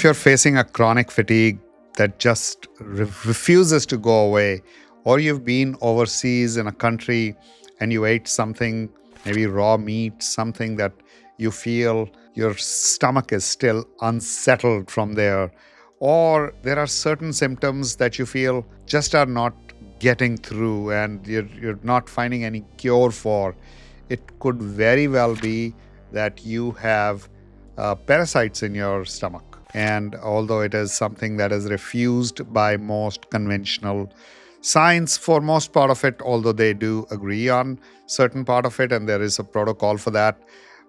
if you're facing a chronic fatigue that just refuses to go away, or you've been overseas in a country and you ate something, maybe raw meat, something that you feel your stomach is still unsettled from there, or there are certain symptoms that you feel just are not getting through and you're not finding any cure for, it could very well be that you have parasites in your stomach. And although it is something that is refused by most conventional science for most part of it, although they do agree on certain part of it and there is a protocol for that,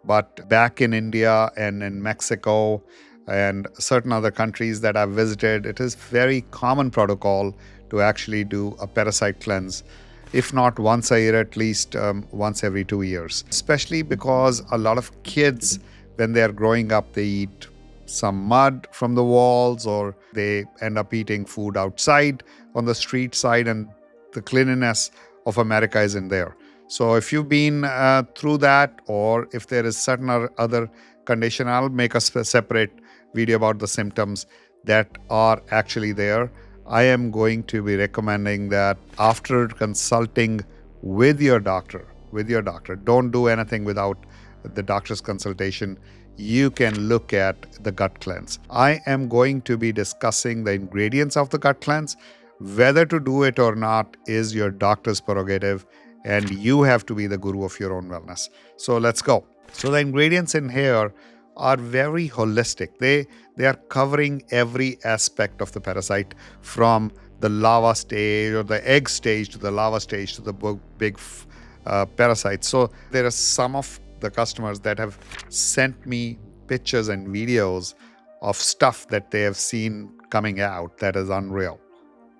but back in India and in Mexico and certain other countries that I've visited, it is very common protocol to actually do a parasite cleanse, if not once a year, at least once every 2 years. Especially because a lot of kids, when they're growing up, they eat some mud from the walls or they end up eating food outside on the street side, and the cleanliness of America is in there. So if you've been through that, or if there is certain other condition, I'll make a separate video about the symptoms that are actually there. I am going to be recommending that after consulting with your doctor, don't do anything without the doctor's consultation. You can look at the gut cleanse. I am going to be discussing the ingredients of the gut cleanse. Whether to do it or not is your doctor's prerogative, and you have to be the guru of your own wellness. So let's go. So the ingredients in here are very holistic. They are covering every aspect of the parasite, from the larva stage or the egg stage to the larva stage to the big parasite. So there are some of the customers that have sent me pictures and videos of stuff that they have seen coming out that is unreal.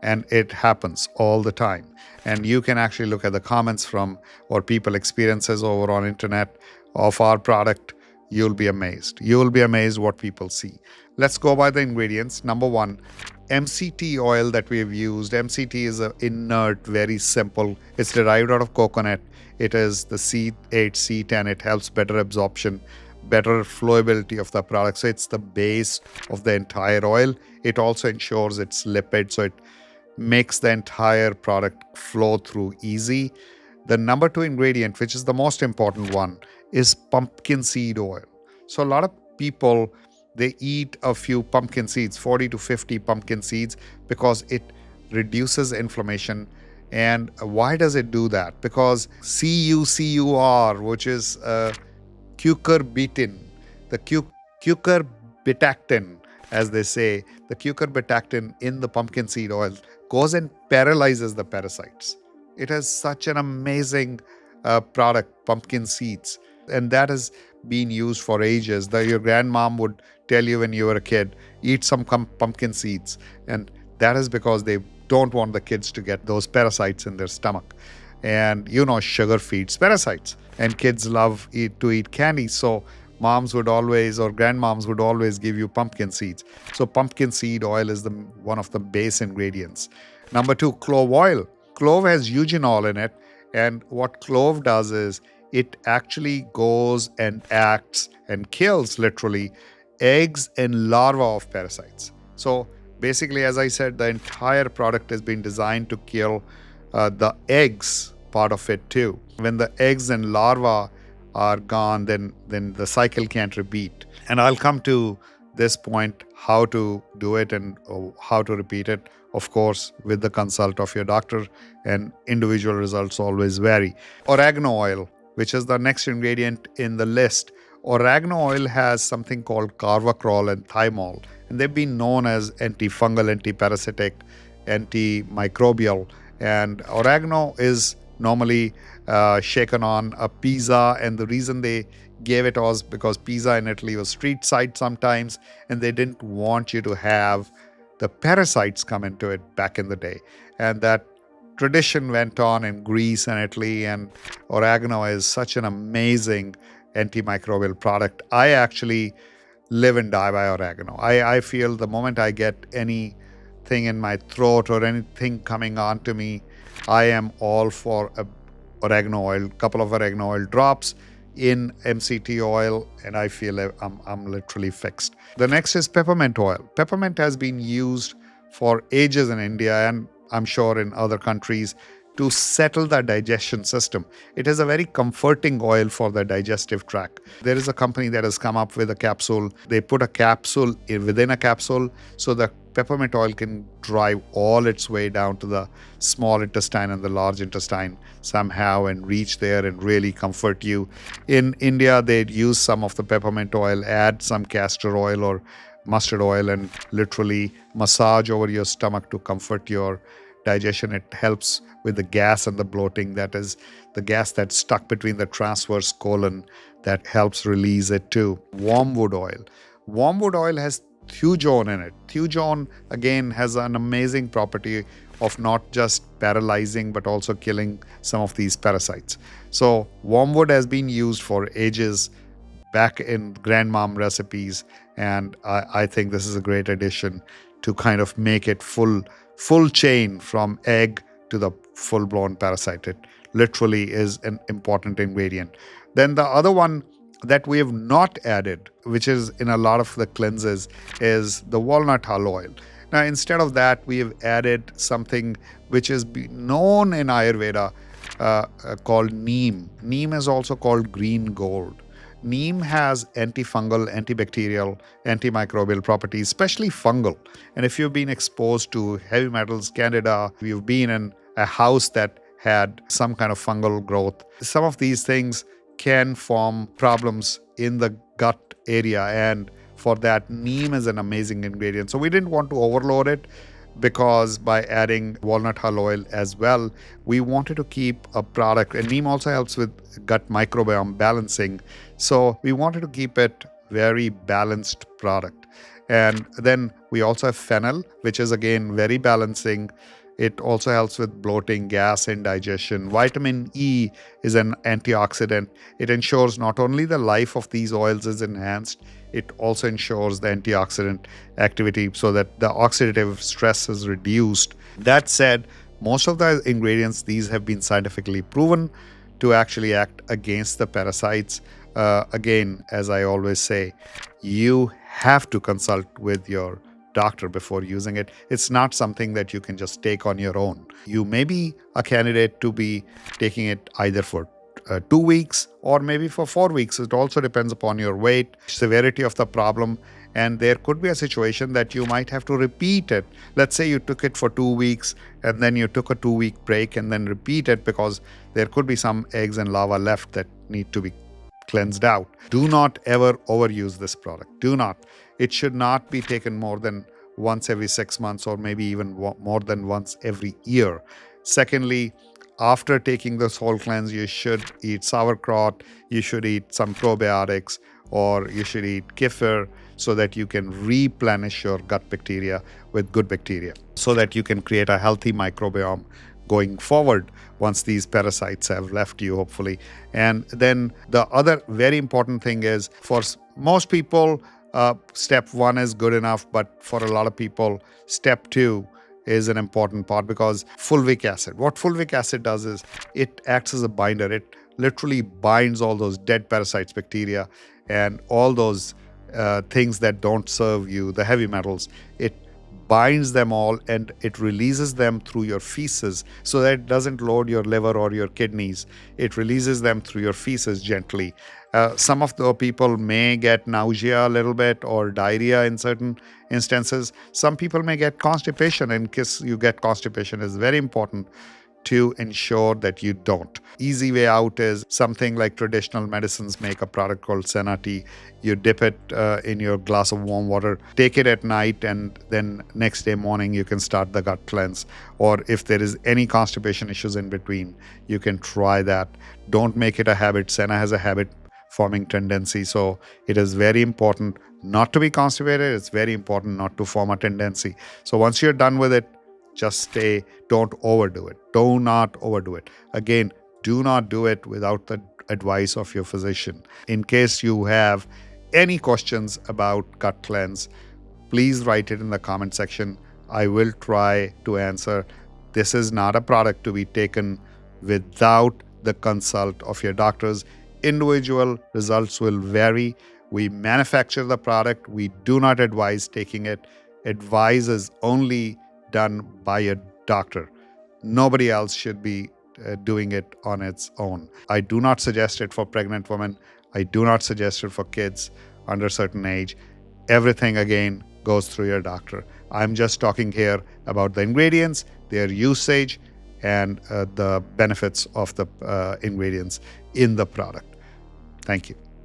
And it happens all the time. And you can actually look at the comments from or people experiences over on internet of our product. You'll be amazed. You'll be amazed what people see. Let's go by the ingredients. Number one, MCT oil that we have used. MCT is an inert, very simple. It's derived out of coconut. It is the C8, C10. It helps better absorption, better flowability of the product. So it's the base of the entire oil. It also ensures it's lipid, so it makes the entire product flow through easy. The number two ingredient, which is the most important one, is pumpkin seed oil. So a lot of people, they eat a few pumpkin seeds, 40 to 50 pumpkin seeds, because it reduces inflammation. And why does it do that? Because CuCur, which is cucurbitacin, the cucurbitacin, as they say, the cucurbitacin in the pumpkin seed oil goes and paralyzes the parasites. It has such an amazing product, pumpkin seeds, and that has been used for ages. Your grandmom would tell you when you were a kid, eat some pumpkin seeds, and that is because they don't want the kids to get those parasites in their stomach. And sugar feeds parasites, and kids love to eat candy, so moms would always, or grandmoms would always give you pumpkin seeds. So pumpkin seed oil is one of the base ingredients. Number two, clove oil. Clove has eugenol in it, and what clove does is it actually goes and acts and kills literally eggs and larvae of parasites. So basically, as I said, the entire product has been designed to kill the eggs part of it too. When the eggs and larvae are gone, then the cycle can't repeat. And I'll come to this point, how to do it and how to repeat it, of course, with the consult of your doctor, and individual results always vary. Oregano oil, which is the next ingredient in the list. Oregano oil has something called carvacrol and thymol, and they've been known as antifungal, antiparasitic, antimicrobial. And oregano is normally shaken on a pizza, and the reason they gave it was because pizza in Italy was street side sometimes, and they didn't want you to have the parasites come into it back in the day. And that tradition went on in Greece and Italy, and oregano is such an amazing antimicrobial product. I actually live and die by oregano. I feel the moment I get anything in my throat or anything coming on to me, I am all for oregano oil. Couple of oregano oil drops, in MCT oil, and I feel I'm literally fixed. The next is peppermint oil. Peppermint has been used for ages in India, and I'm sure in other countries, to settle the digestion system. It is a very comforting oil for the digestive tract. There is a company that has come up with a capsule. They put a capsule within a capsule so the peppermint oil can drive all its way down to the small intestine and the large intestine somehow and reach there and really comfort you. In India, they'd use some of the peppermint oil, add some castor oil or mustard oil, and literally massage over your stomach to comfort your digestion. It helps with the gas and the bloating. That is the gas that's stuck between the transverse colon, that helps release it too. Wormwood oil. Wormwood oil has thujone in it. Thujone, again, has an amazing property of not just paralyzing but also killing some of these parasites. So wormwood has been used for ages back in grandmom recipes, and I think this is a great addition to kind of make it full chain from egg to the full-blown parasite. It literally is an important ingredient. Then the other one that we have not added, which is in a lot of the cleanses, is the walnut hull oil. Now, instead of that, we have added something which is known in Ayurveda called neem. Neem is also called green gold. Neem has antifungal, antibacterial, antimicrobial properties, especially fungal. And if you've been exposed to heavy metals, candida, you've been in a house that had some kind of fungal growth, some of these things can form problems in the gut area. And for that, neem is an amazing ingredient. So we didn't want to overload it, because by adding walnut hull oil as well, we wanted to keep a product, and neem also helps with gut microbiome balancing. So we wanted to keep it very balanced product. And then we also have fennel, which is again very balancing. It also helps with bloating, gas, and digestion. Vitamin E is an antioxidant. It ensures not only the life of these oils is enhanced, it also ensures the antioxidant activity so that the oxidative stress is reduced. That said, most of the ingredients, these have been scientifically proven to actually act against the parasites. Again, as I always say, you have to consult with your doctor before using it. It's not something that you can just take on your own. You may be a candidate to be taking it either for 2 weeks or maybe for 4 weeks. It also depends upon your weight, severity of the problem, and there could be a situation that you might have to repeat it. Let's say you took it for 2 weeks and then you took a 2-week break and then repeat it because there could be some eggs and larvae left that need to be cleansed out. Do not ever overuse this product. Do not. It should not be taken more than once every 6 months or maybe even more than once every year. Secondly, after taking this whole cleanse, you should eat sauerkraut, you should eat some probiotics, or you should eat kefir so that you can replenish your gut bacteria with good bacteria so that you can create a healthy microbiome going forward once these parasites have left you, hopefully. And then the other very important thing is, for most people, step 1 is good enough, but for a lot of people, step 2 is an important part, because fulvic acid. What fulvic acid does is it acts as a binder. It literally binds all those dead parasites, bacteria, and all those things that don't serve you, the heavy metals. It binds them all and it releases them through your feces so that it doesn't load your liver or your kidneys. It releases them through your feces gently. Some of the people may get nausea a little bit or diarrhea in certain instances. Some people may get constipation. In case you get constipation, it's very important to ensure that you don't. Easy way out is something like traditional medicines make a product called senna tea. You dip it in your glass of warm water, take it at night, and then next day morning you can start the gut cleanse. Or if there is any constipation issues in between, you can try that. Don't make it a habit. Senna has a habit forming tendency. So it is very important not to be constipated. It's very important not to form a tendency. So once you're done with it, just stay. Don't overdo it. Do not overdo it. Again, do not do it without the advice of your physician. In case you have any questions about gut cleanse, please write it in the comment section. I will try to answer. This is not a product to be taken without the consult of your doctors. individual results will vary. We manufacture the product. We do not advise taking it. Advice is only done by a doctor. Nobody else should be doing it on its own. I do not suggest it for pregnant women. I do not suggest it for kids under a certain age. Everything, again, goes through your doctor. I'm just talking here about the ingredients, their usage, and the benefits of the ingredients in the product. Thank you.